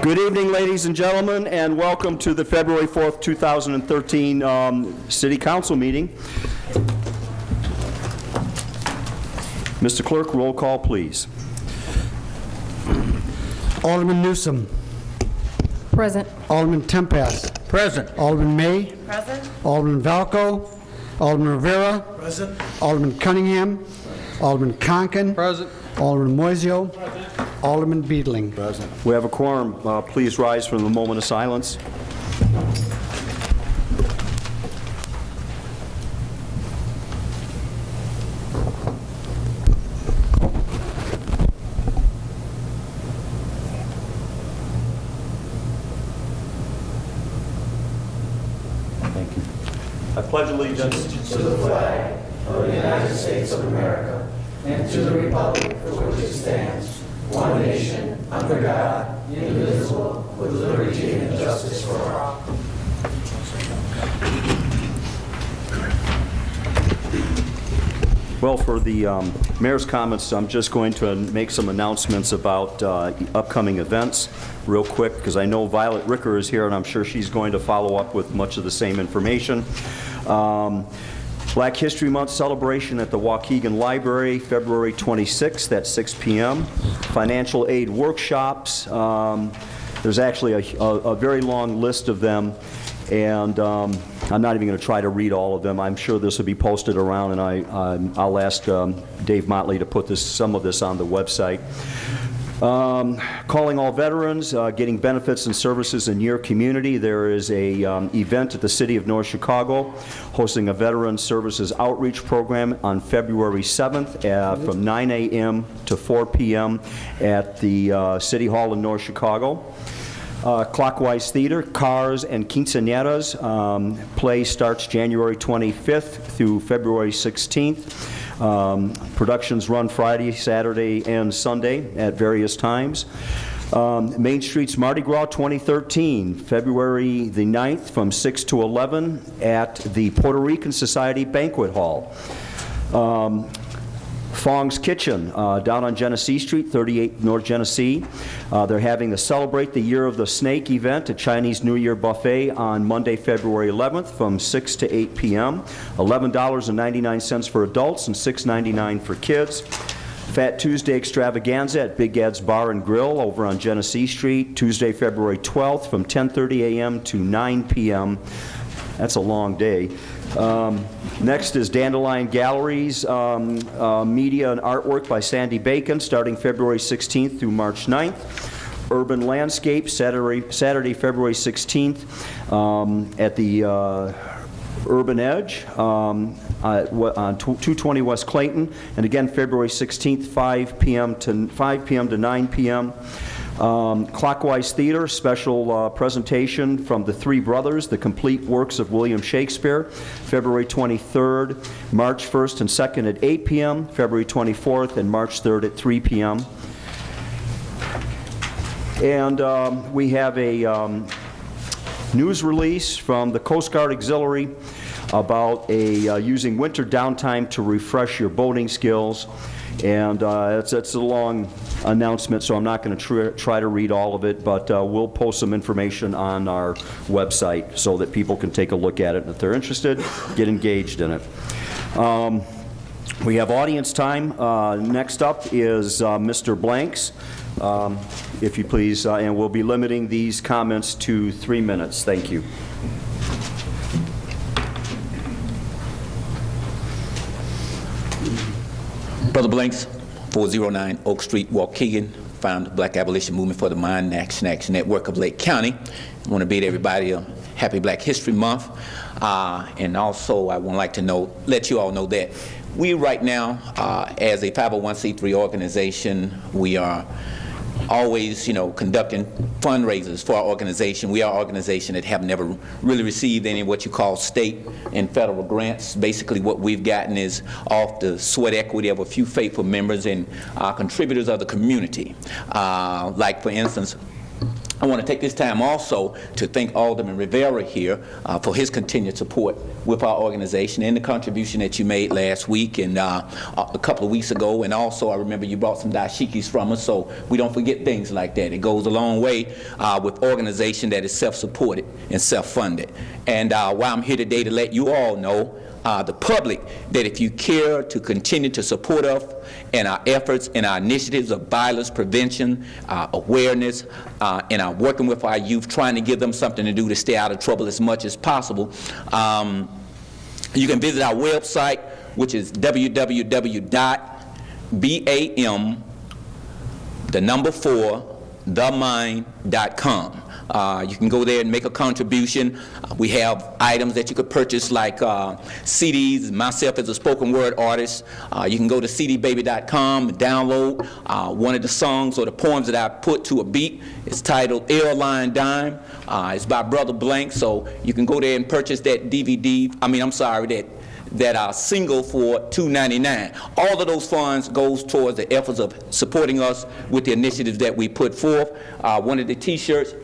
Good evening, ladies and gentlemen, and welcome to the February 4th, 2013 City Council meeting. Mr. Clerk, roll call, please. Alderman Newsom. Present. Alderman Tempest. Present. Alderman May. Present. Alderman Valco. Alderman Rivera. Present. Alderman Cunningham. Alderman Conkin. Present. Alderman Moiseo. Alderman Beedling. Present. We have a quorum. Please rise for the moment of silence. Thank you. I pledge allegiance to the flag of the United States of America and to the republic for which it stands, one nation, under God, indivisible, with liberty and justice for all. Well, for the mayor's comments, I'm just going to make some announcements about upcoming events real quick, because I know Violet Ricker is here, and I'm sure she's going to follow up with much of the same information. Black History Month celebration at the Waukegan Library, February 26th at 6 p.m. Financial aid workshops. There's actually a very long list of them, and I'm not even going to try to read all of them. I'm sure this will be posted around, and I'll ask Dave Motley to put some of this on the website. Calling all veterans, getting benefits and services in your community. There is a event at the City of North Chicago hosting a Veteran Services Outreach Program on February 7th from 9 a.m. to 4 p.m. at the City Hall in North Chicago. Clockwise Theater, Cars and Quinceañeras. Play starts January 25th through February 16th. Productions run Friday, Saturday, and Sunday at various times. Main Street's Mardi Gras 2013, February the 9th from 6 to 11 at the Puerto Rican Society Banquet Hall. Fong's Kitchen down on Genesee Street, 38 North Genesee. They're having the Celebrate the Year of the Snake event, a Chinese New Year buffet on Monday, February 11th from 6 to 8 p.m. $11.99 for adults and $6.99 for kids. Fat Tuesday Extravaganza at Big Ed's Bar and Grill over on Genesee Street, Tuesday, February 12th from 10:30 a.m. to 9 p.m. That's a long day. Next is Dandelion Galleries, Media and Artwork by Sandy Bacon, starting February 16th through March 9th. Urban Landscape, Saturday February 16th at the Urban Edge on 220 West Clayton, and again February 16th, 5 p.m. to 9 p.m. Clockwise Theater, special presentation from the Three Brothers, the complete works of William Shakespeare, February 23rd, March 1st and 2nd at 8 p.m., February 24th and March 3rd at 3 p.m. And we have a news release from the Coast Guard Auxiliary about using winter downtime to refresh your boating skills. And it's a long announcement, so I'm not going to try to read all of it, but we'll post some information on our website so that people can take a look at it. And if they're interested, get engaged in it. We have audience time. Next up is Mr. Blanks, if you please, and we'll be limiting these comments to 3 minutes. Thank you. Brother Blanks, 409 Oak Street, Waukegan, found the Black Abolition Movement for the Mind Action Network of Lake County. I want to bid everybody a happy Black History Month. And also I would like to let you all know that we right now, as a 501c3 organization, we are always, conducting fundraisers for our organization. We are an organization that have never really received any what you call state and federal grants. Basically what we've gotten is off the sweat equity of a few faithful members and contributors of the community. Like for instance, I want to take this time also to thank Alderman Rivera here for his continued support with our organization and the contribution that you made last week and a couple of weeks ago. And also, I remember you brought some dashikis from us, so we don't forget things like that. It goes a long way with organization that is self-supported and self-funded. And while I'm here today to let you all know, the public, that if you care to continue to support us in our efforts and our initiatives of violence prevention, awareness, and our working with our youth, trying to give them something to do to stay out of trouble as much as possible, you can visit our website, which is www.bam4themind.com. You can go there and make a contribution. We have items that you could purchase like CDs. Myself as a spoken word artist, you can go to cdbaby.com and download one of the songs or the poems that I put to a beat. It's titled Airline Dime. It's by Brother Blank, so you can go there and purchase that that single for $2.99. All of those funds goes towards the efforts of supporting us with the initiatives that we put forth. One of the T-shirts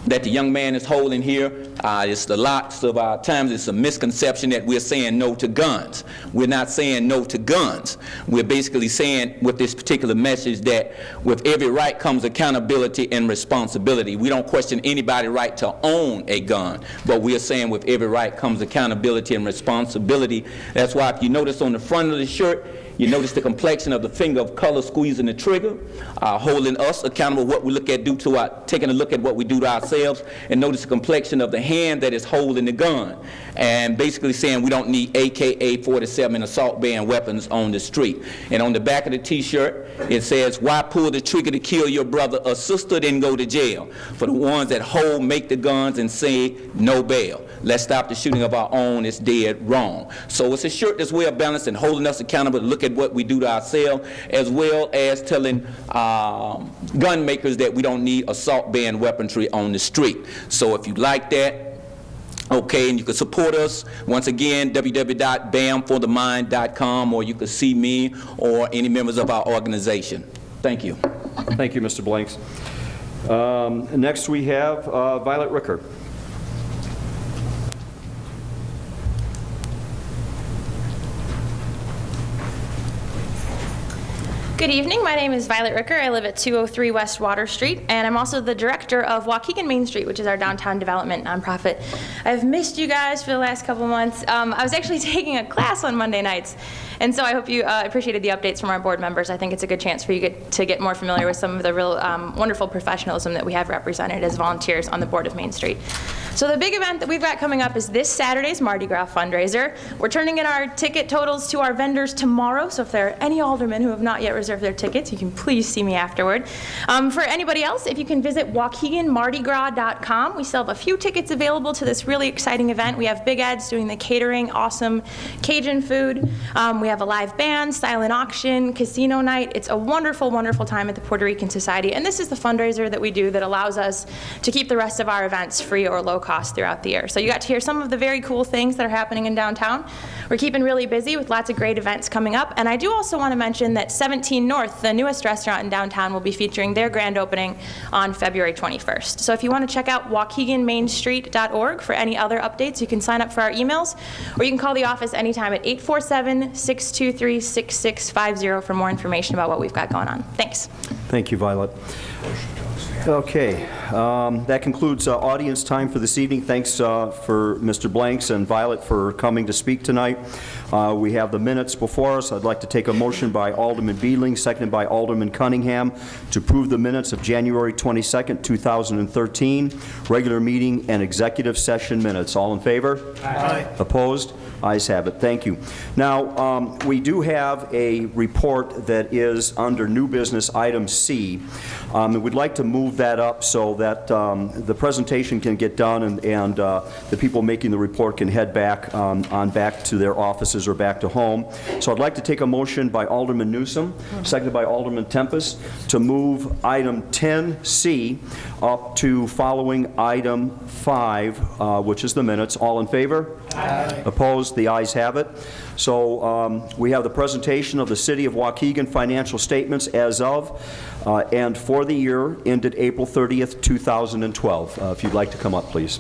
that the young man is holding here, it's the lots of our times it's a misconception that we're saying no to guns. We're not saying no to guns. We're basically saying with this particular message that with every right comes accountability and responsibility. We don't question anybody's right to own a gun, but we are saying with every right comes accountability and responsibility. That's why if you notice on the front of the shirt, you notice the complexion of the finger of color squeezing the trigger, holding us accountable what we look at, taking a look at what we do to ourselves, and notice the complexion of the hand that is holding the gun, and basically saying we don't need AK-47 and assault bearing weapons on the street. And on the back of the T-shirt, it says, why pull the trigger to kill your brother or sister, then go to jail? For the ones that make the guns and say no bail. Let's stop the shooting of our own. It's dead wrong. So it's a shirt that's well balanced and holding us accountable to look at what we do to ourselves, as well as telling gun makers that we don't need assault bearing weaponry on the street. So if you like that, okay, and you can support us, once again, www.bam4themind.com, or you can see me or any members of our organization. Thank you. Thank you, Mr. Blanks. Next we have Violet Ricker. Good evening. My name is Violet Ricker. I live at 203 West Water Street, and I'm also the director of Waukegan Main Street, which is our downtown development nonprofit. I've missed you guys for the last couple months. I was actually taking a class on Monday nights, and so I hope you appreciated the updates from our board members. I think it's a good chance for you to get more familiar with some of the real wonderful professionalism that we have represented as volunteers on the board of Main Street. So the big event that we've got coming up is this Saturday's Mardi Gras fundraiser. We're turning in our ticket totals to our vendors tomorrow, so if there are any aldermen who have not yet reserved their tickets, you can please see me afterward. For anybody else, if you can visit WaukeganMardiGras.com, we still have a few tickets available to this really exciting event. We have Big Ed's doing the catering, awesome Cajun food. We have a live band, silent auction, casino night. It's a wonderful, wonderful time at the Puerto Rican Society, and this is the fundraiser that we do that allows us to keep the rest of our events free or low cost throughout the year. So you got to hear some of the very cool things that are happening in downtown. We're keeping really busy with lots of great events coming up, and I do also want to mention that 17 North, the newest restaurant in downtown, will be featuring their grand opening on February 21st. So if you want to check out WaukeganMainStreet.org for any other updates, you can sign up for our emails, or you can call the office anytime at 847-623-6650 for more information about what we've got going on. Thanks. Thank you, Violet. Okay, that concludes audience time for this evening. Thanks for Mr. Blanks and Violet for coming to speak tonight. We have the minutes before us. I'd like to take a motion by Alderman Beedling, seconded by Alderman Cunningham, to approve the minutes of January 22nd, 2013, regular meeting and executive session minutes. All in favor? Aye. Opposed? Ayes have it. Thank you. Now, we do have a report that is under new business item C. We'd like to move that up so that the presentation can get done and the people making the report can head back on back to their offices courses or back to home. So I'd like to take a motion by Alderman Newsom, seconded by Alderman Tempest, to move item 10C up to following item 5, which is the minutes. All in favor? Aye. Opposed? The ayes have it. So we have the presentation of the City of Waukegan financial statements as of and for the year ended April 30th, 2012. If you'd like to come up, please.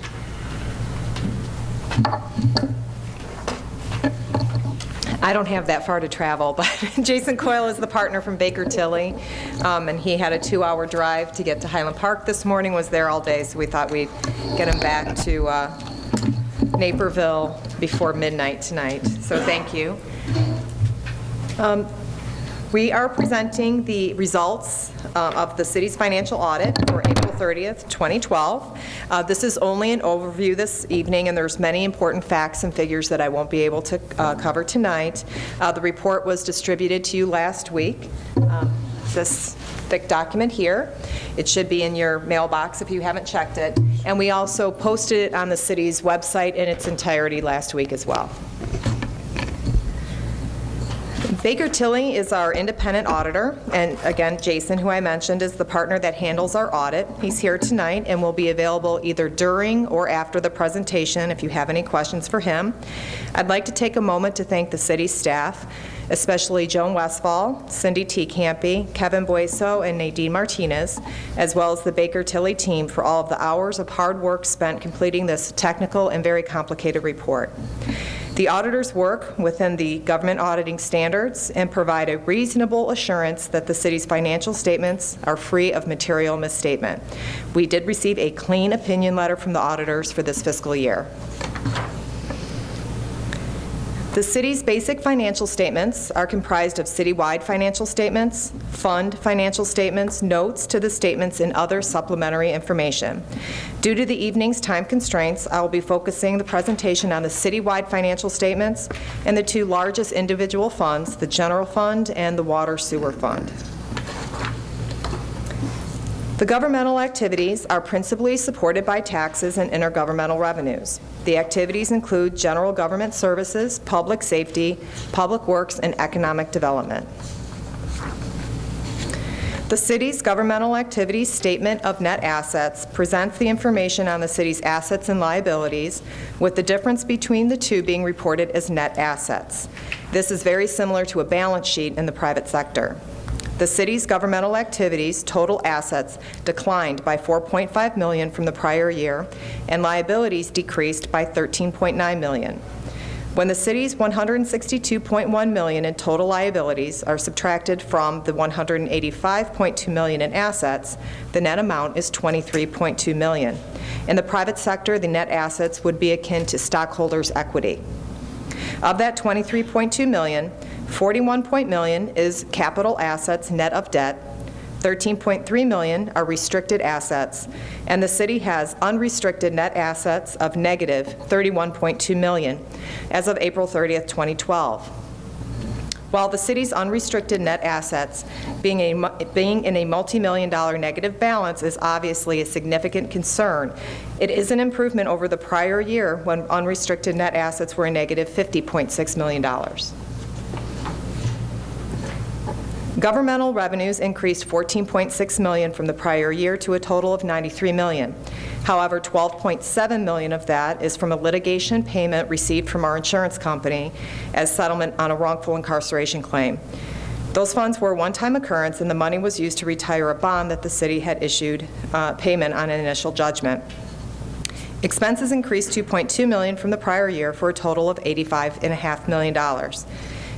I don't have that far to travel, but Jason Coyle is the partner from Baker Tilly, and he had a 2-hour drive to get to Highland Park this morning, was there all day, so we thought we'd get him back to Naperville before midnight tonight. So thank you. We are presenting the results of the city's financial audit for April 30th, 2012. This is only an overview this evening, and there's many important facts and figures that I won't be able to cover tonight. The report was distributed to you last week. This thick document here. It should be in your mailbox if you haven't checked it. And we also posted it on the city's website in its entirety last week as well. Baker Tilly is our independent auditor, and again, Jason, who I mentioned, is the partner that handles our audit. He's here tonight and will be available either during or after the presentation if you have any questions for him. I'd like to take a moment to thank the city staff, especially Joan Westfall, Cindy T. Campy, Kevin Boiso, and Nadine Martinez, as well as the Baker Tilly team for all of the hours of hard work spent completing this technical and very complicated report. The auditors work within the government auditing standards and provide a reasonable assurance that the city's financial statements are free of material misstatement. We did receive a clean opinion letter from the auditors for this fiscal year. The city's basic financial statements are comprised of citywide financial statements, fund financial statements, notes to the statements, and other supplementary information. Due to the evening's time constraints, I will be focusing the presentation on the citywide financial statements and the two largest individual funds, the general fund and the water sewer fund. The governmental activities are principally supported by taxes and intergovernmental revenues. The activities include general government services, public safety, public works, and economic development. The city's governmental activities statement of net assets presents the information on the city's assets and liabilities, with the difference between the two being reported as net assets. This is very similar to a balance sheet in the private sector. The city's governmental activities total assets declined by $4.5 million from the prior year, and liabilities decreased by $13.9 million. When the city's $162.1 million in total liabilities are subtracted from the $185.2 million in assets, the net amount is $23.2 million. In the private sector, the net assets would be akin to stockholders' equity. Of that $23.2 million, $41 million is capital assets net of debt, $13.3 million are restricted assets, and the city has unrestricted net assets of negative $31.2 million as of April 30th, 2012. While the city's unrestricted net assets being in a multi-million-dollar negative balance is obviously a significant concern, it is an improvement over the prior year when unrestricted net assets were a negative $50.6 million. Governmental revenues increased $14.6 million from the prior year to a total of $93 million. However, $12.7 million of that is from a litigation payment received from our insurance company as settlement on a wrongful incarceration claim. Those funds were a one-time occurrence, and the money was used to retire a bond that the city had issued payment on an initial judgment. Expenses increased $2.2 million from the prior year for a total of $85.5 million.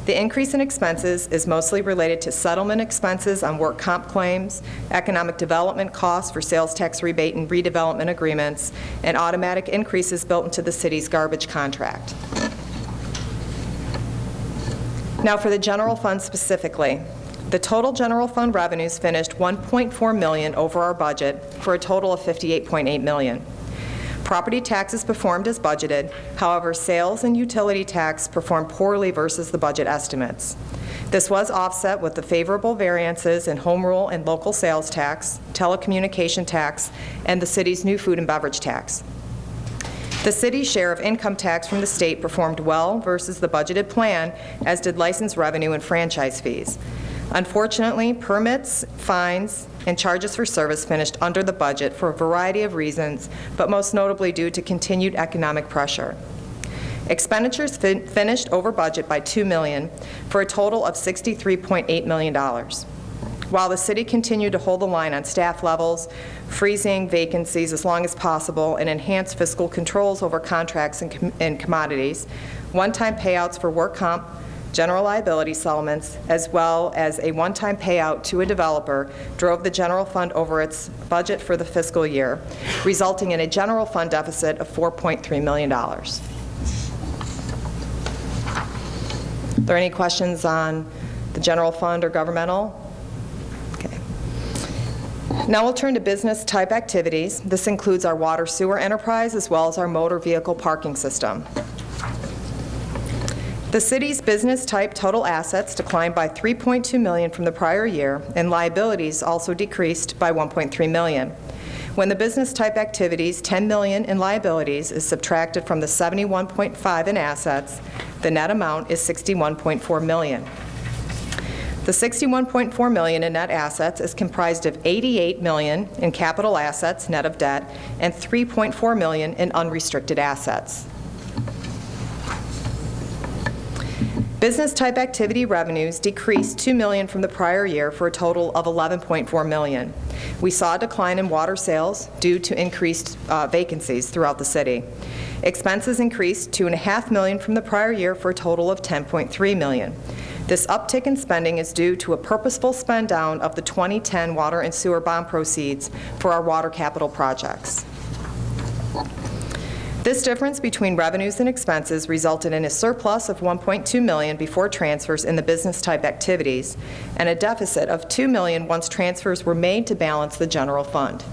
The increase in expenses is mostly related to settlement expenses on work comp claims, economic development costs for sales tax rebate and redevelopment agreements, and automatic increases built into the city's garbage contract. Now for the general fund specifically. The total general fund revenues finished $1.4 million over our budget for a total of $58.8 million. Property taxes performed as budgeted. However, sales and utility tax performed poorly versus the budget estimates. This was offset with the favorable variances in home rule and local sales tax, telecommunication tax, and the city's new food and beverage tax. The city's share of income tax from the state performed well versus the budgeted plan, as did license revenue and franchise fees. Unfortunately, permits, fines, and charges for service finished under the budget for a variety of reasons, but most notably due to continued economic pressure. Expenditures finished over budget by $2 million for a total of $63.8 million. While the city continued to hold the line on staff levels, freezing vacancies as long as possible, and enhance fiscal controls over contracts and commodities, one-time payouts for work comp, general liability settlements, as well as a one-time payout to a developer drove the general fund over its budget for the fiscal year, resulting in a general fund deficit of $4.3 million. Are there any questions on the general fund or governmental? Okay. Now we'll turn to business type activities. This includes our water sewer enterprise as well as our motor vehicle parking system. The city's business type total assets declined by $3.2 million from the prior year, and liabilities also decreased by $1.3 million. When the business type activities, $10 million in liabilities, is subtracted from the $71.5 in assets, the net amount is $61.4 million. The $61.4 million in net assets is comprised of $88 million in capital assets, net of debt, and $3.4 million in unrestricted assets. Business type activity revenues decreased $2 million from the prior year for a total of $11.4 million. We saw a decline in water sales due to increased vacancies throughout the city. Expenses increased $2.5 million from the prior year for a total of $10.3 million. This uptick in spending is due to a purposeful spend down of the 2010 water and sewer bond proceeds for our water capital projects. This difference between revenues and expenses resulted in a surplus of $1.2 million before transfers in the business type activities and a deficit of $2 million once transfers were made to balance the general fund.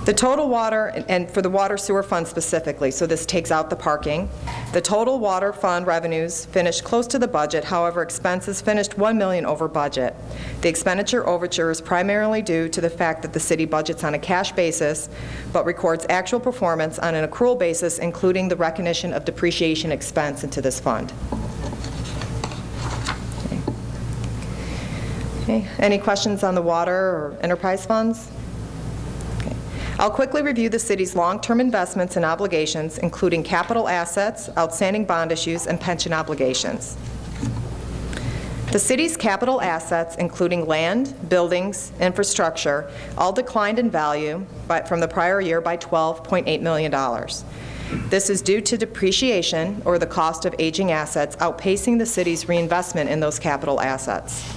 The total water, and for the water sewer fund specifically, so this takes out the parking, the total water fund revenues finished close to the budget. However, expenses finished $1 million over budget. The expenditure overture is primarily due to the fact that the city budgets on a cash basis, but records actual performance on an accrual basis, including the recognition of depreciation expense into this fund. Okay. Any questions on the water or enterprise funds? I'll quickly review the city's long-term investments and obligations, including capital assets, outstanding bond issues, and pension obligations. The city's capital assets, including land, buildings, infrastructure, all declined in value from the prior year by $12.8 million. This is due to depreciation, or the cost of aging assets, outpacing the city's reinvestment in those capital assets.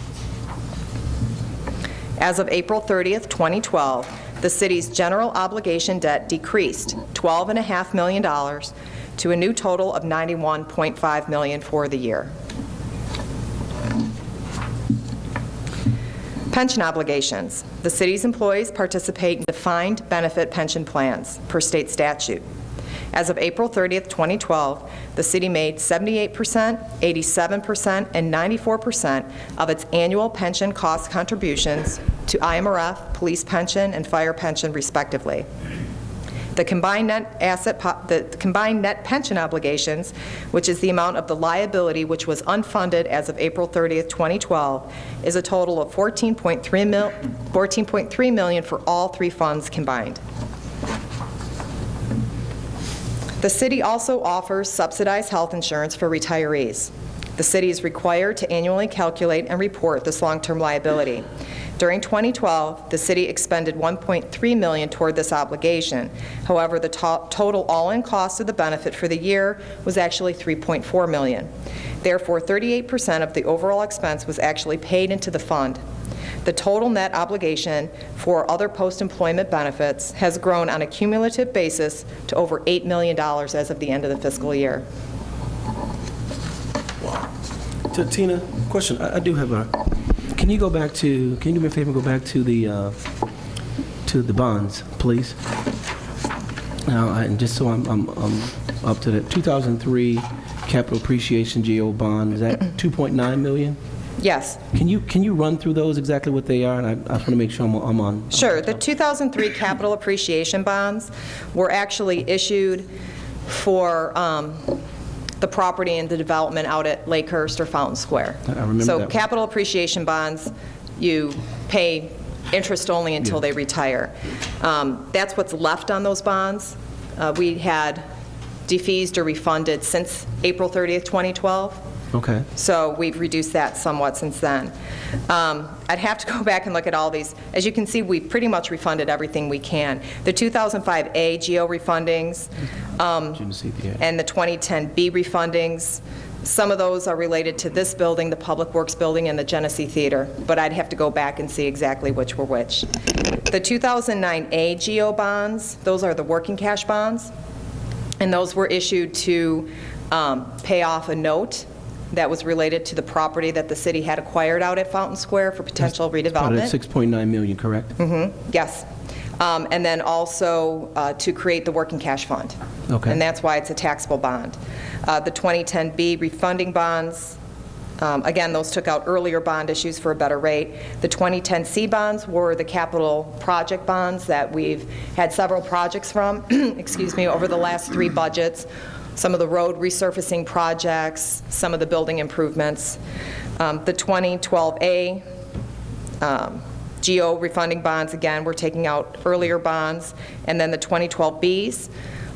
As of April 30th, 2012, the city's general obligation debt decreased $12.5 million to a new total of $91.5 million for the year. Pension obligations. The city's employees participate in defined benefit pension plans per state statute. As of April 30th, 2012, the city made 78%, 87%, and 94% of its annual pension cost contributions to IMRF, police pension, and fire pension, respectively. The combined net pension obligations, which is the amount of the liability which was unfunded as of April 30th, 2012, is a total of $14.3 million for all three funds combined. The city also offers subsidized health insurance for retirees. The city is required to annually calculate and report this long-term liability. During 2012, the city expended $1.3 million toward this obligation. However, the total all-in cost of the benefit for the year was actually $3.4 million. Therefore, 38% of the overall expense was actually paid into the fund. The total net obligation for other post-employment benefits has grown on a cumulative basis to over $8 million as of the end of the fiscal year. Tina, question. I do have a. Can you do me a favor and go back to the bonds, please? Now, and just so I'm up to the 2003 capital appreciation GO bond, is that $2.9 million? Yes. Can you run through those exactly what they are? And I want to make sure I'm on. Sure. The 2003 capital appreciation bonds were actually issued for the property and the development out at Lakehurst or Fountain Square. I remember So that one. capital appreciation bonds, you pay interest only until they retire. That's what's left on those bonds. We had defeased or refunded since April 30th, 2012. Okay. So we've reduced that somewhat since then. I'd have to go back and look at all these. As you can see, we've pretty much refunded everything we can. The 2005A GO refundings and the 2010B refundings, some of those are related to this building, the Public Works building, and the Genesee Theater, but I'd have to go back and see exactly which were which. The 2009A GO bonds, those are the working cash bonds, and those were issued to pay off a note that was related to the property that the city had acquired out at Fountain Square for potential redevelopment. Part of the $6.9 million, correct? Yes. And then also to create the working cash fund. Okay. And that's why it's a taxable bond. The 2010B refunding bonds, again, those took out earlier bond issues for a better rate. The 2010C bonds were the capital project bonds that we've had several projects from, excuse me, over the last 3 budgets. Some of the road resurfacing projects, some of the building improvements. The 2012A GO refunding bonds, again, we're taking out earlier bonds. And then the 2012Bs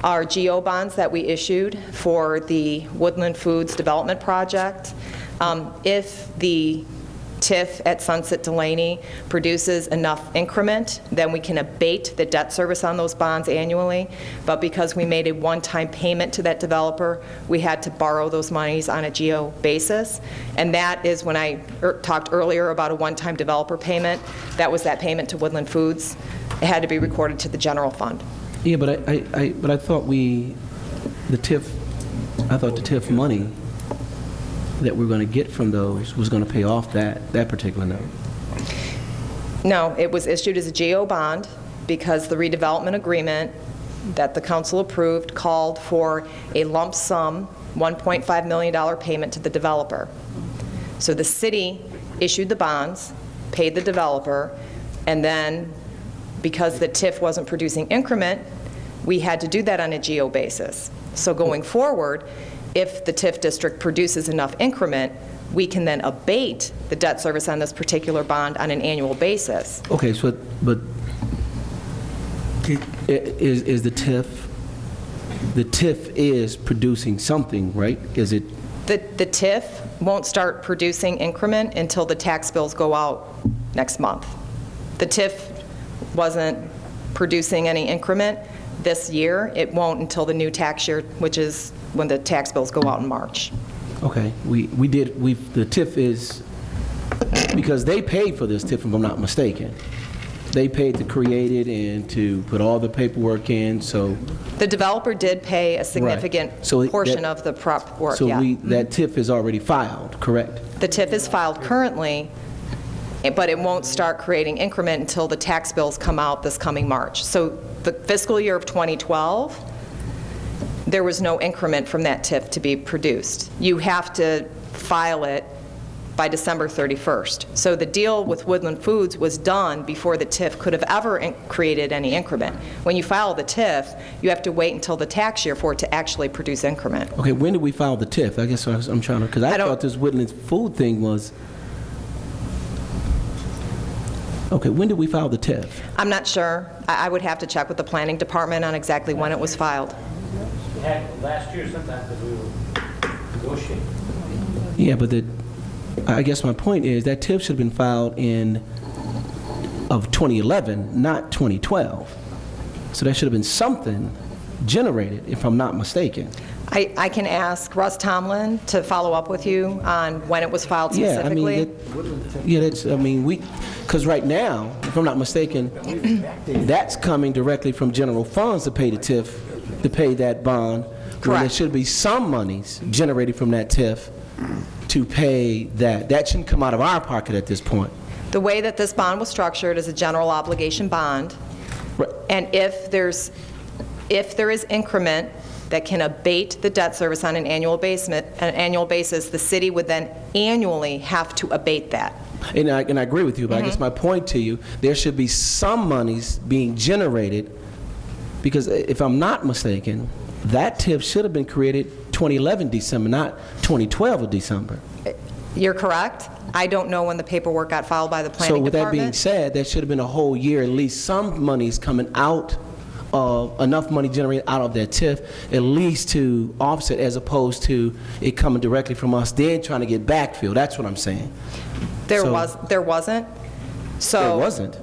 are GO bonds that we issued for the Woodland Foods Development Project. If the TIF at Sunset Delaney produces enough increment, then we can abate the debt service on those bonds annually. But because we made a one-time payment to that developer, we had to borrow those monies on a GO basis. And that is when I talked earlier about a one-time developer payment. That was that payment to Woodland Foods. It had to be recorded to the general fund. Yeah, but I thought the TIF money that we're going to get from those was going to pay off that particular note. No, it was issued as a GO bond because the redevelopment agreement that the council approved called for a lump sum, $1.5 million payment to the developer. So the city issued the bonds, paid the developer, and then because the TIF wasn't producing increment, we had to do that on a GO basis. So going forward, if the TIF district produces enough increment, we can then abate the debt service on this particular bond on an annual basis. Okay, so, but is the TIF is producing something, right? Is it? The TIF won't start producing increment until the tax bills go out next month. The TIF wasn't producing any increment this year. It won't until the new tax year, which is when the tax bills go out in March. Okay, the TIF is, because they paid for this TIF, if I'm not mistaken. They paid to create it and to put all the paperwork in, so. The developer did pay a significant Right. So portion that- of the prop work, So yeah. that TIF is already filed, correct? The TIF is filed currently, but it won't start creating increment until the tax bills come out this coming March. So the fiscal year of 2012, there was no increment from that TIF to be produced. You have to file it by December 31st. So the deal with Woodland Foods was done before the TIF could have ever created any increment. When you file the TIF, you have to wait until the tax year for it to actually produce increment. Okay, when did we file the TIF? I guess I'm trying to, because I thought this Woodlands food thing was, okay, when did we file the TIF? I'm not sure. I would have to check with the planning department on exactly when it was filed. We had last year sometime because we were negotiating. Yeah, but I guess my point is that TIF should have been filed of 2011, not 2012. So there should have been something generated, if I'm not mistaken. I can ask Russ Tomlin to follow up with you on when it was filed specifically. Because right now, if I'm not mistaken, that's coming directly from general funds to pay the TIF, to pay that bond. Correct. When there should be some monies generated from that TIF to pay that. That shouldn't come out of our pocket at this point. The way that this bond was structured is a general obligation bond. Right. And if there is increment that can abate the debt service on an annual basis, the city would then annually have to abate that. And I agree with you, but I guess my point to you, there should be some monies being generated, because if I'm not mistaken, that TIF should have been created 2011 December, not 2012 of December. You're correct. I don't know when the paperwork got filed by the planning So with that being department. said, there should have been a whole year, at least some monies coming out of, enough money generated out of that TIF, at least to offset, as opposed to it coming directly from us, then trying to get backfill. That's what I'm saying. There So- wasn't. So There wasn't.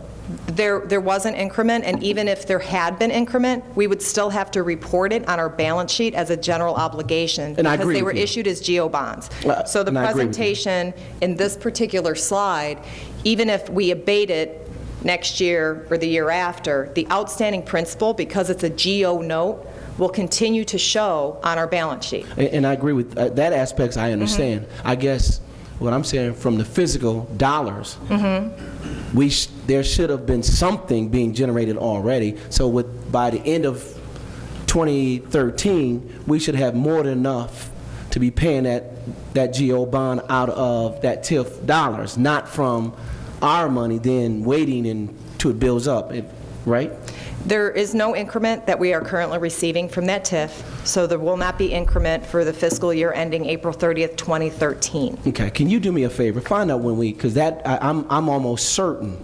There was an increment, and even if there had been increment, we would still have to report it on our balance sheet as a general obligation. And I because agree they with were you. issued as GO bonds. So the and I agree with you. presentation in this particular slide, even if we abate it next year or the year after, the outstanding principal, because it's a GO note, will continue to show on our balance sheet. And I agree with that aspects. I understand. I guess what I'm saying, from the physical dollars, there should have been something being generated already. So by the end of 2013, we should have more than enough to be paying that GO bond out of that TIF dollars, not from our money, then waiting until it builds up, right? There is no increment that we are currently receiving from that TIF, so there will not be increment for the fiscal year ending April 30th, 2013. Okay, can you do me a favor? Find out when because I'm almost certain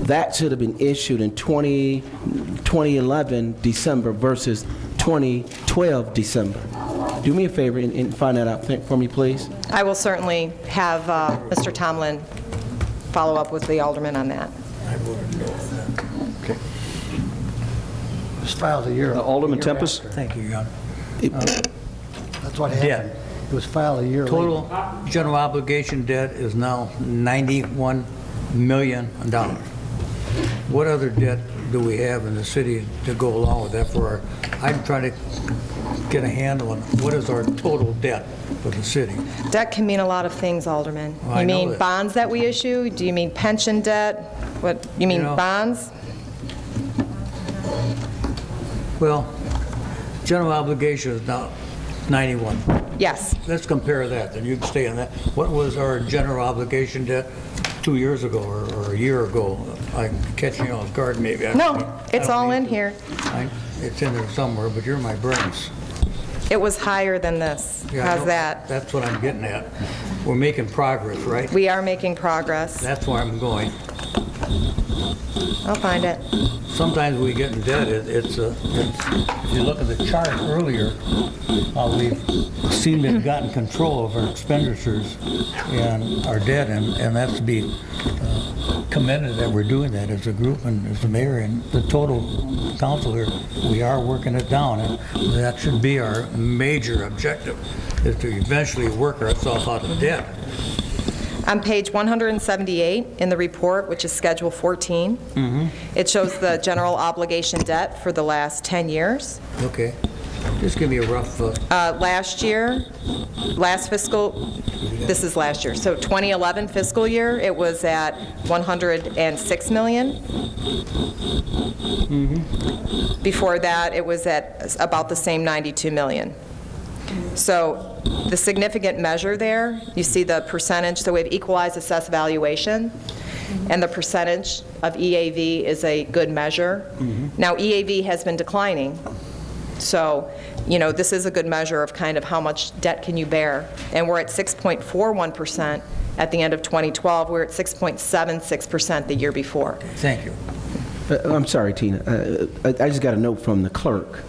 that should have been issued in 2011 December versus 2012 December. Do me a favor and find that out for me, please. I will certainly have Mr. Tomlin follow up with the alderman on that. It was filed a year. Alderman a year Tempest? after. Thank you, Your Honor. That's what happened. It was filed a year later. Total general obligation debt is now $91 million. What other debt do we have in the city to go along with that for our, I'm trying to get a handle on what is our total debt for the city. Debt can mean a lot of things, Alderman. Well, I You know mean that. bonds that we issue? Do you mean pension debt? What, you mean know- bonds? Well, general obligation is now 91. Yes. Let's compare that, then you can stay on that. What was our general obligation debt 2 years ago or a year ago? I'm catching you off guard maybe. No, it's all in here. It's in there somewhere, but you're my brains. It was higher than this. Yeah, I How's know. that? That's what I'm getting at. We're making progress, right? We are making progress. That's where I'm going. I'll find it. Sometimes we get in debt, it's if you look at the chart earlier, we've seemed to have gotten control of our expenditures and our debt, and that's to be commended that we're doing that as a group and as the mayor and the total council here. We are working it down, and that should be our major objective, is to eventually work ourselves out of debt. On page 178 in the report, which is Schedule 14, it shows the general obligation debt for the last 10 years. Okay. Just give me a rough, Last year, last fiscal, this is last year, so 2011 fiscal year, it was at $106 million. Before that, it was at about the same $92 million. So the significant measure there, you see the percentage, so we have equalized assessed valuation, and the percentage of EAV is a good measure. Now, EAV has been declining, so, you know, this is a good measure of kind of how much debt can you bear. And we're at 6.41% at the end of 2012. We're at 6.76% the year before. thank you. I'm sorry, Tina. I just got a note from the clerk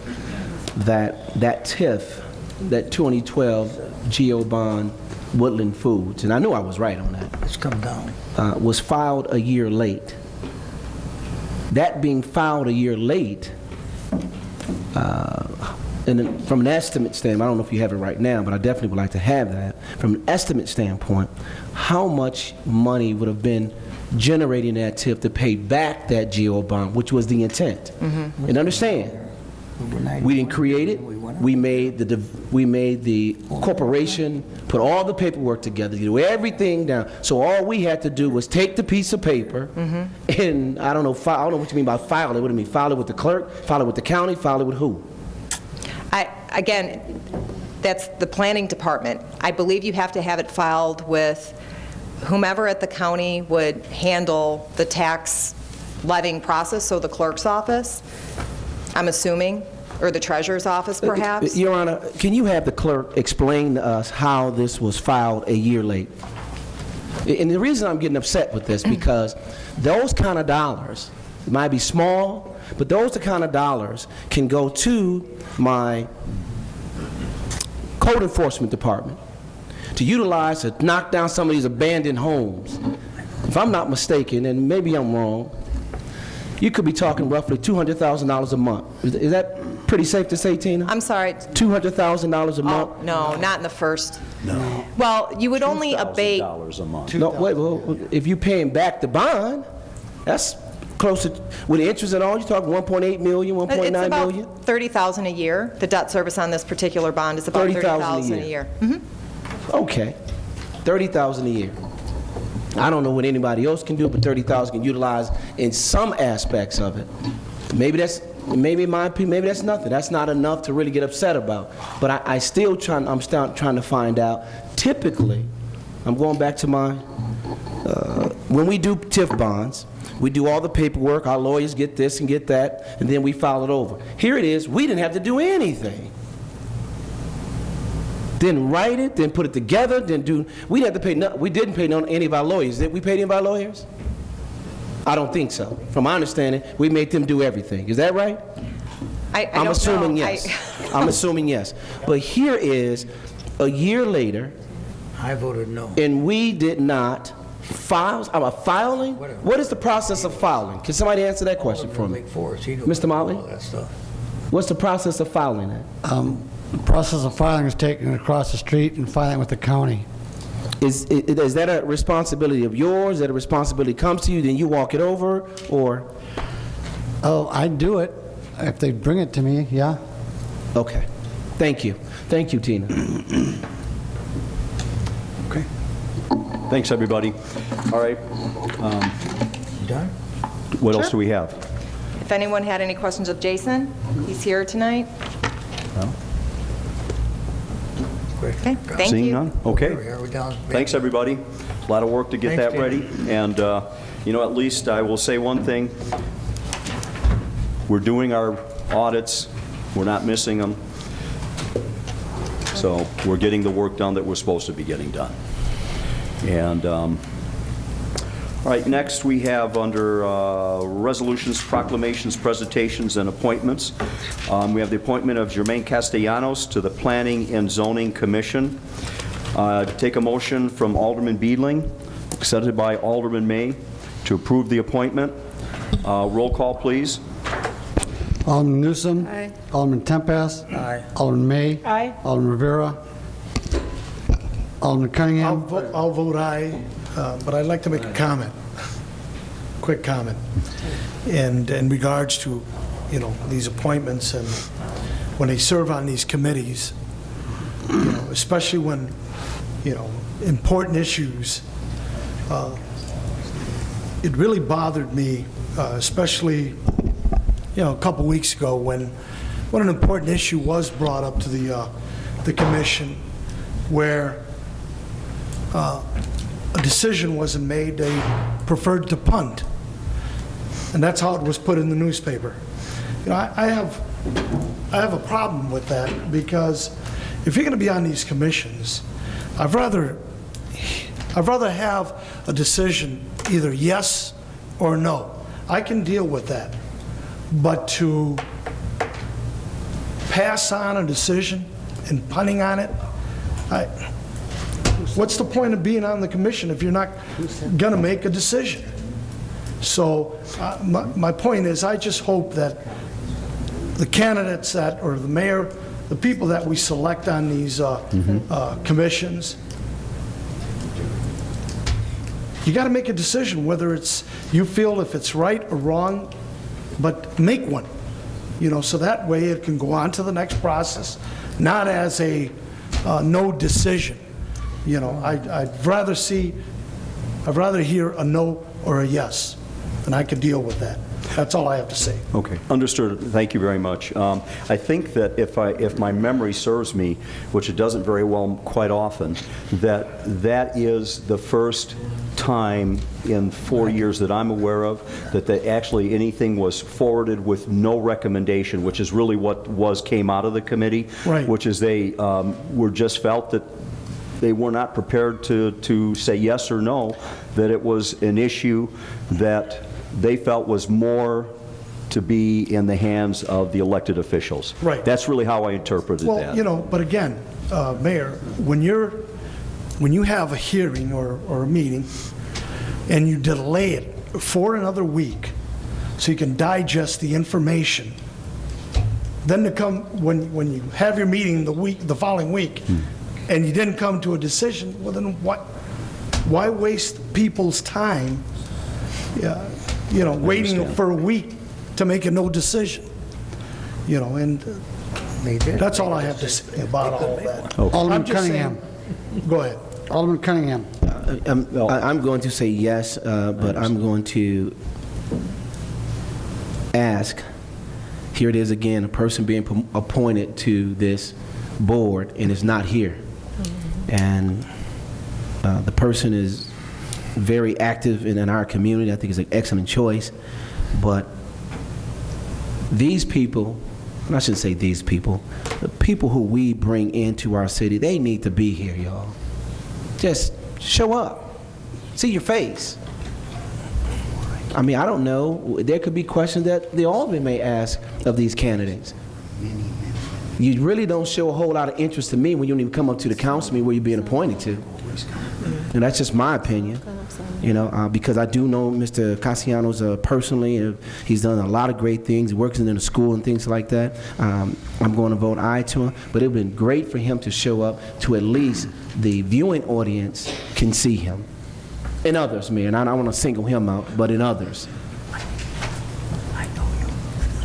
that TIF, that 2012 GO bond, Woodland Foods, and I knew I was right on that, It's come down. was filed a year late. That being filed a year late, and then from an estimate standpoint, I don't know if you have it right now, but I definitely would like to have that. From an estimate standpoint, how much money would have been generating that TIF to pay back that GO bond, which was the intent? And understand, we didn't create it. We made the corporation put all the paperwork together, do everything down. So all we had to do was take the piece of paper and I don't know what you mean by file it. What do you mean? File it with the clerk? File it with the county? File it with who? again, that's the planning department. I believe you have to have it filed with whomever at the county would handle the tax levying process, so the clerk's office, I'm assuming, or the treasurer's office, perhaps? Your Honor, can you have the clerk explain to us how this was filed a year late? And the reason I'm getting upset with this, because those kind of dollars, it might be small, but those the kind of dollars can go to my code enforcement department to utilize to knock down some of these abandoned homes. If I'm not mistaken, and maybe I'm wrong, you could be talking roughly $200,000 a month. Is that pretty safe to say, Tina? I'm sorry. $200,000 a month? Oh, no, not in the first. No. Well, you would only abate. $2,000 a month. No, wait, well, if you're paying back the bond, that's close to, with the interest and all, you're talking 1.8 million, 1.9 million? It's about $30,000 a year. The debt service on this particular bond is about $30,000 a year. Okay, $30,000 a year. I don't know what anybody else can do, but $30,000 can utilize in some aspects of it. Maybe in my opinion, maybe that's nothing. That's not enough to really get upset about. But I'm still trying to find out. Typically, I'm going back to my, when we do TIF bonds, we do all the paperwork, our lawyers get this and get that, and then we file it over. Here it is, we didn't have to do anything. Didn't write it, didn't put it together, we didn't have to pay, we didn't pay any of our lawyers. Did we pay any of our lawyers? I don't think so. From my understanding, we made them do everything. Is that right? I'm assuming yes. I'm assuming yes. But here is, a year later. I voted no. And we did not file, filing? Whatever. What is the process of filing? Can somebody answer that question for me? Mr. Motley? All that stuff. What's the process of filing that? The process of filing is taking it across the street and filing with the county. Is that a responsibility of yours? Is that a responsibility comes to you, then you walk it over, or? Oh, I do it. If they bring it to me, yeah. Okay. Thank you. Thank you, Tina. Okay. Thanks, everybody. All right. Done? What else do we have? If anyone had any questions of Jason, he's here tonight. No? Okay, thank Seeing you. none? Okay. Are we down? Thanks, everybody. A lot of work to get Thanks, that Tina. ready. And, you know, at least I will say one thing. We're doing our audits. We're not missing them. So we're getting the work done that we're supposed to be getting done. And, all right, next we have under resolutions, proclamations, presentations, and appointments. We have the appointment of Jermaine Castellanos to the Planning and Zoning Commission. Take a motion from Alderman Beedling, accepted by Alderman May, to approve the appointment. Roll call, please. Alderman Newsom. Aye. Alderman Tempest. Aye. Alderman May. Aye. Alderman Rivera. Alderman Cunningham. I'll vote aye, but I'd like to make a comment, quick comment, and in regards to, you know, these appointments and when they serve on these committees, you know, especially when, you know, important issues, it really bothered me, especially, you know, a couple weeks ago when an important issue was brought up to the commission where a decision wasn't made. They preferred to punt, and that's how it was put in the newspaper. You know, I have a problem with that, because if you're going to be on these commissions, I'd rather have a decision either yes or no. I can deal with that, but to pass on a decision and punting on it, what's the point of being on the commission if you're not going to make a decision? So my point is, I just hope that the candidates that, or the mayor, the people that we select on these commissions, you got to make a decision whether it's, you feel if it's right or wrong, but make one, you know, so that way it can go on to the next process, not as a no decision. You know, I'd rather hear a no or a yes, and I could deal with that. That's all I have to say. Okay, understood. Thank you very much. I think that if my memory serves me, which it doesn't very well quite often, that is the first time in 4 years that I'm aware of that actually anything was forwarded with no recommendation, which is really what came out of the committee. Right. Which is they were just felt that they were not prepared to say yes or no, that it was an issue that they felt was more to be in the hands of the elected officials. Right. That's really how I interpreted that. Well, you know, but again, Mayor, when you have a hearing or a meeting and you delay it for another week so you can digest the information, then to come when you have your meeting the following week and you didn't come to a decision, well then why waste people's time, waiting for a week to make a no decision? And that's all I have to say about all of that. Okay. Alderman I'm just Cunningham. saying- Go ahead. Alderman Cunningham. I'm going to say yes, but I'm going to ask, here it is again, a person being appointed to this board and is not here. And the person is very active in our community. I think it's an excellent choice. But these people, and I shouldn't say these people, the people who we bring into our city, they need to be here, y'all. Just show up. See your face. I mean, I don't know. There could be questions that the alderman may ask of these candidates. You really don't show a whole lot of interest to me when you don't even come up to the council meeting where you're being appointed to. And that's just my opinion, because I do know Mr. Castellanos personally. He's done a lot of great things. He works in the school and things like that. I'm going to vote aye to him. But it would have been great for him to show up to at least the viewing audience can see him. And others, Mayor, and I don't want to single him out, but in others.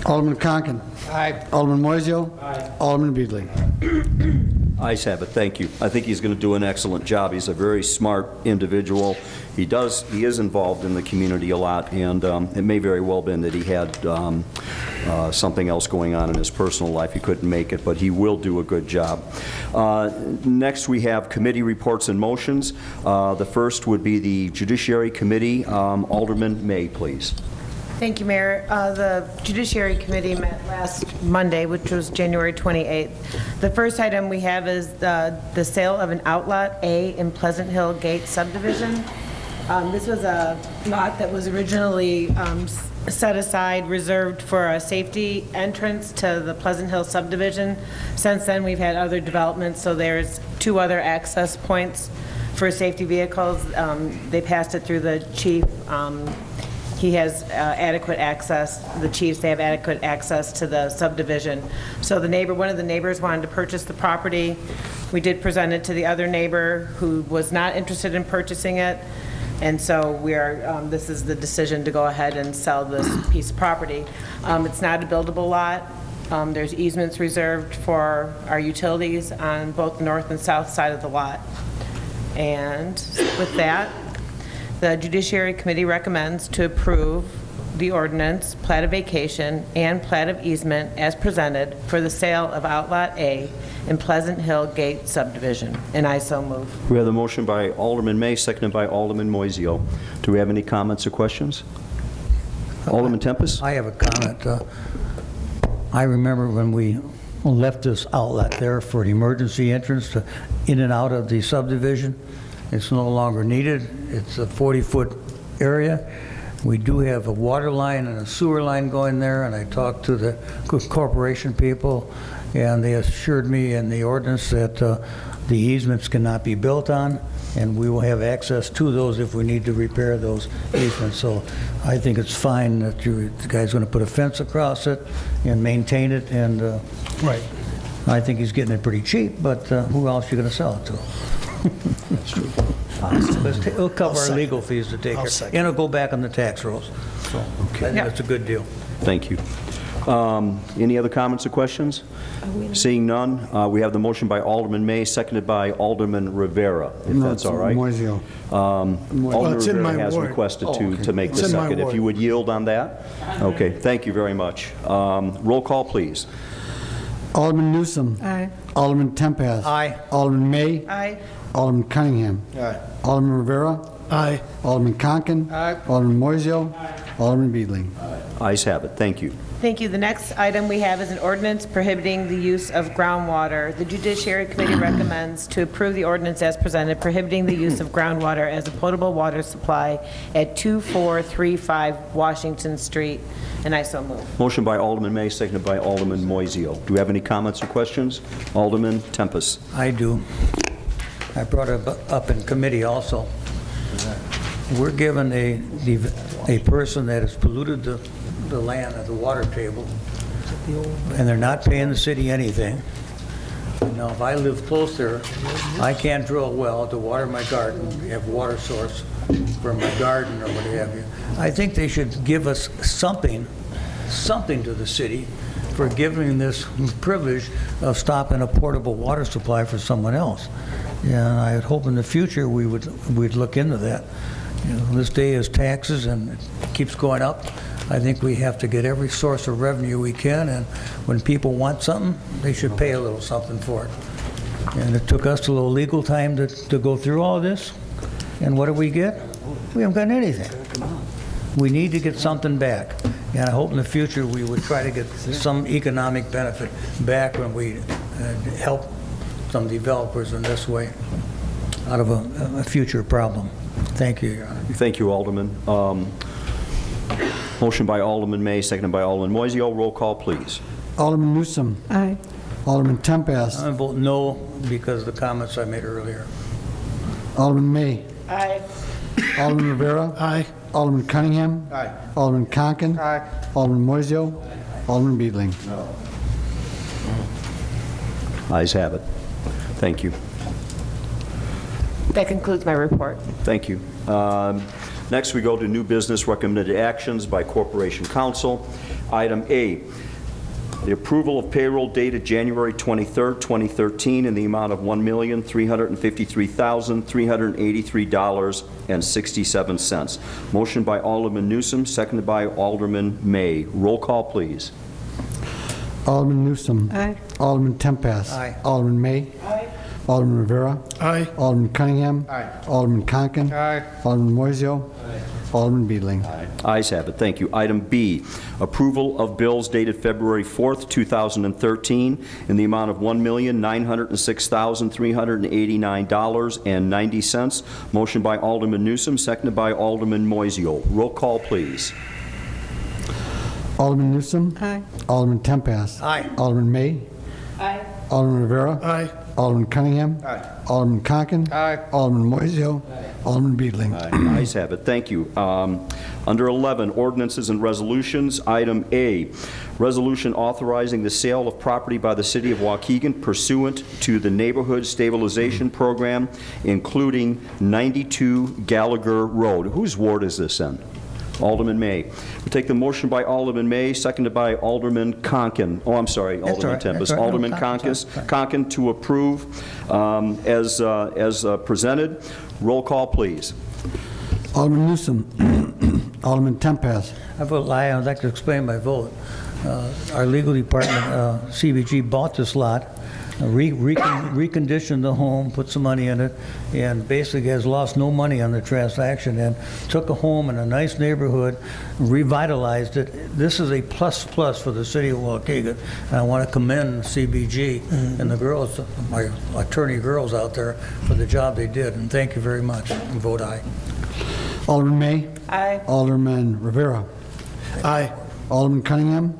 Alderman Conken. Aye. Alderman Moiseo. Aye. Alderman Beedley. Ayes have it. Thank you. I think he's going to do an excellent job. He's a very smart individual. He is involved in the community a lot, and it may very well been that he had something else going on in his personal life. He couldn't make it, but he will do a good job. Next, we have committee reports and motions. The first would be the Judiciary Committee. Alderman May, please. Thank you, Mayor. The Judiciary Committee met last Monday, which was January 28th. The first item we have is the sale of an Outlot A in Pleasant Hill Gate subdivision. This was a lot that was originally set aside, reserved for a safety entrance to the Pleasant Hill subdivision. Since then, we've had other developments, so there's 2 other access points for safety vehicles. They passed it through the chief. He has adequate access, the chiefs, they have adequate access to the subdivision. So one of the neighbors wanted to purchase the property. We did present it to the other neighbor who was not interested in purchasing it. And so this is the decision to go ahead and sell this piece of property. It's not a buildable lot. There's easements reserved for our utilities on both the north and south side of the lot. And with that, the Judiciary Committee recommends to approve the ordinance, plat of vacation, and plat of easement as presented for the sale of Outlot A in Pleasant Hill Gate subdivision, and I so move. We have the motion by Alderman May, seconded by Alderman Moiseo. Do we have any comments or questions? Alderman Tempest? I have a comment. I remember when we left this outlet there for an emergency entrance in and out of the subdivision. It's no longer needed. It's a 40-foot area. We do have a water line and a sewer line going there, and I talked to the corporation people, and they assured me in the ordinance that the easements cannot be built on, and we will have access to those if we need to repair those easements. So I think it's fine that the guy's going to put a fence across it and maintain it, and Right. I think he's getting it pretty cheap, but who else are you going to sell it to? That's true. It'll cover our legal fees to take care, second. and it'll go back on the tax rolls. So I think that's a good deal. Thank you. Any other comments or questions? Seeing none, we have the motion by Alderman May, seconded by Alderman Rivera, if that's all right. Moiseo. Alderman it's in Rivera my has ward. requested Oh, okay. to make the It's in my second. If ward. you would yield on that? Okay, thank you very much. Roll call, please. Alderman Newsom. Aye. Alderman Tempest. Aye. Alderman May. Aye. Alderman Cunningham. Aye. Alderman Rivera. Aye. Alderman Conken. Aye. Alderman Moiseo. Alderman Beedling. Ayes have it. Thank you. Thank you. The next item we have is an ordinance prohibiting the use of groundwater. The Judiciary Committee recommends to approve the ordinance as presented, prohibiting the use of groundwater as a potable water supply at 2435 Washington Street, and I so move. Motion by Alderman May, seconded by Alderman Moiseo. Do we have any comments or questions? Alderman Tempest. I do. I brought it up in committee also. We're given a person that has polluted the land at the water table, and they're not paying the city anything. Now, if I live close there, I can't drill a well to water my garden, have water source for my garden or what have you. I think they should give us something to the city for giving this privilege of stopping a portable water supply for someone else. And I would hope in the future we'd look into that. You know, this day is taxes and it keeps going up. I think we have to get every source of revenue we can, and when people want something, they should pay a little something for it. And it took us a little legal time to go through all this, and what do we get? We haven't gotten anything. We need to get something back, and I hope in the future we would try to get some economic benefit back when we help some developers in this way out of a future problem. Thank you, Your Honor. Thank you, Alderman. Motion by Alderman May, seconded by Alderman Moiseo. Roll call, please. Alderman Newsom. Aye. Alderman Tempest. I vote no because of the comments I made earlier. Alderman May. Aye. Alderman Rivera. Aye. Alderman Cunningham. Aye. Alderman Conken. Aye. Alderman Moiseo. Alderman Beedling. Ayes have it. Thank you. That concludes my report. Thank you. Next, we go to new business recommended actions by Corporation Council. Item A, the approval of payroll dated January 23rd, 2013 in the amount of $1,353,383.67. Motion by Alderman Newsom, seconded by Alderman May. Roll call, please. Alderman Newsom. Aye. Alderman Tempest. Aye. Alderman May. Aye. Alderman Rivera. Aye. Alderman Cunningham. Aye. Alderman Conken. Aye. Alderman Moiseo. Alderman Beedling. Ayes have it. Thank you. Item B, approval of bills dated February 4th, 2013 in the amount of $1,906,389.90. Motion by Alderman Newsom, seconded by Alderman Moiseo. Roll call, please. Alderman Newsom. Aye. Alderman Tempest. Aye. Alderman May. Aye. Alderman Rivera. Aye. Alderman Cunningham. Aye. Alderman Conken. Aye. Alderman Moiseo. Alderman Beedling. Ayes have it. Thank you. Under 11, ordinances and resolutions, item A, resolution authorizing the sale of property by the City of Waukegan pursuant to the Neighborhood Stabilization Program, including 92 Gallagher Road. Whose ward is this in? Alderman May. We take the motion by Alderman May, seconded by Alderman Conken. Oh, I'm sorry, That's Alderman all right. Tempest. That's all right. No, Alderman Conken's Conken to approve as presented. Roll call, please. Alderman Newsom. Alderman Tempest. I vote aye. I'd like to explain my vote. Our legal department, CBG, bought this lot, reconditioned the home, put some money in it, and basically has lost no money on the transaction, and took a home in a nice neighborhood, revitalized it. This is a plus for the city of Waukegan, and I want to commend CBG and the girls, my attorney girls out there, for the job they did, and thank you very much. And vote aye. Alderman May. Aye. Alderman Rivera. Aye. Alderman Cunningham.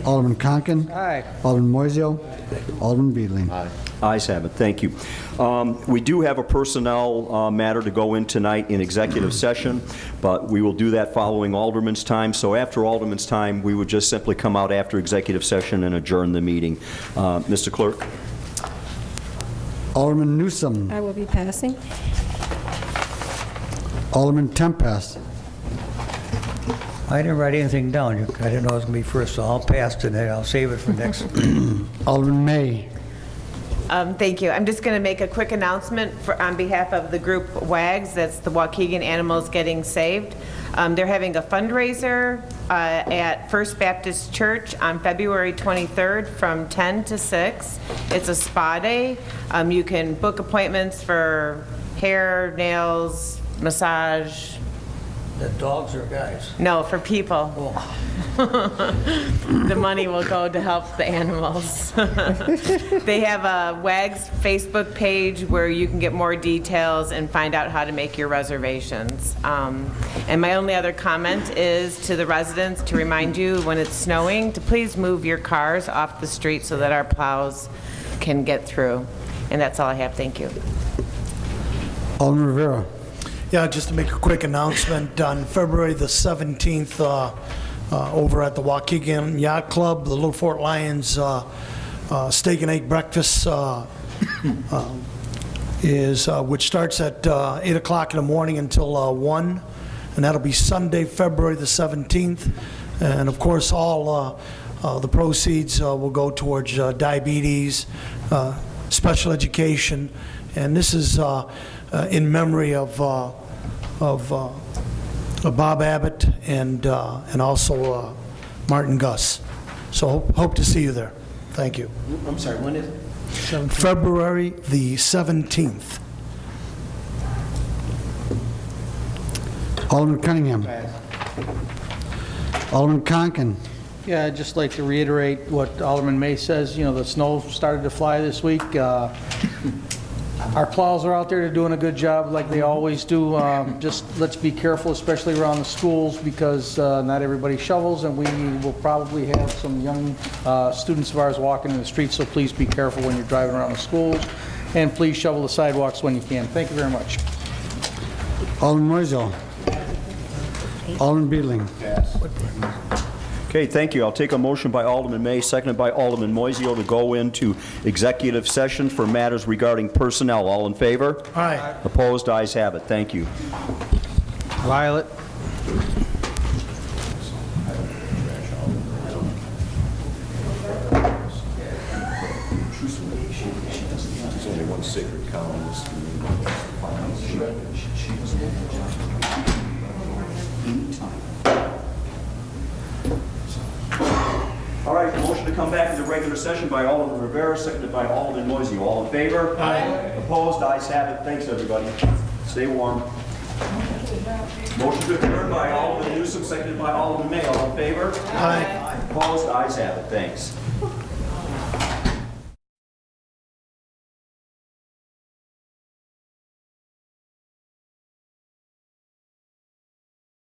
Alderman Conken. Aye. Alderman Moiseo. Alderman Beedling. Ayes have it. Thank you. We do have a personnel matter to go in tonight in executive session, but we will do that following Alderman's time. So after Alderman's time, we would just simply come out after executive session and adjourn the meeting. Mr. Clerk. Alderman Newsom. I will be passing. Alderman Tempest. I didn't write anything down. I didn't know it was going to be first, so I'll pass today. I'll save it for next. Alderman May. Thank you. I'm just going to make a quick announcement on behalf of the group WAGS, that's the Waukegan Animals Getting Saved. They're having a fundraiser at First Baptist Church on February 23rd from 10 to 6. It's a spa day. You can book appointments for hair, nails, massage. The dogs or guys? No, for people. The money will go to help the animals. They have a WAGS Facebook page where you can get more details and find out how to make your reservations. And my only other comment is to the residents to remind you when it's snowing to please move your cars off the street so that our plows can get through. And that's all I have. Thank you. Alderman Rivera. Yeah, just to make a quick announcement, on February the 17th, over at the Waukegan Yacht Club, the Little Fort Lions steak and egg breakfast which starts at 8 o'clock in the morning until 1, and that'll be Sunday, February the 17th. And of course, all the proceeds will go towards diabetes, special education, and this is in memory of Bob Abbott and also Martin Gus. So hope to see you there. Thank you. I'm sorry, when is it? February the 17th. Alderman Cunningham. Alderman Conken. Yeah, I'd just like to reiterate what Alderman May says. You know, the snow started to fly this week. Our plows are out there. They're doing a good job like they always do. Just let's be careful, especially around the schools, because not everybody shovels, and we will probably have some young students of ours walking in the streets, so please be careful when you're driving around the schools, and please shovel the sidewalks when you can. Thank you very much. Alderman Moiseo. Alderman Beedling. Okay, thank you. I'll take a motion by Alderman May, seconded by Alderman Moiseo, to go into executive session for matters regarding personnel. All in favor? Aye. Opposed? Ayes have it. Thank you. Violet. There's only one sacred cow in this community. All right, motion to come back into regular session by Alderman Rivera, seconded by Alderman Moiseo. All in favor? Aye. Opposed? Ayes have it. Thanks, everybody. Stay warm. Motion to adjourn by Alderman Newsom, seconded by Alderman May. All in favor? Aye. Opposed? Ayes have it. Thanks.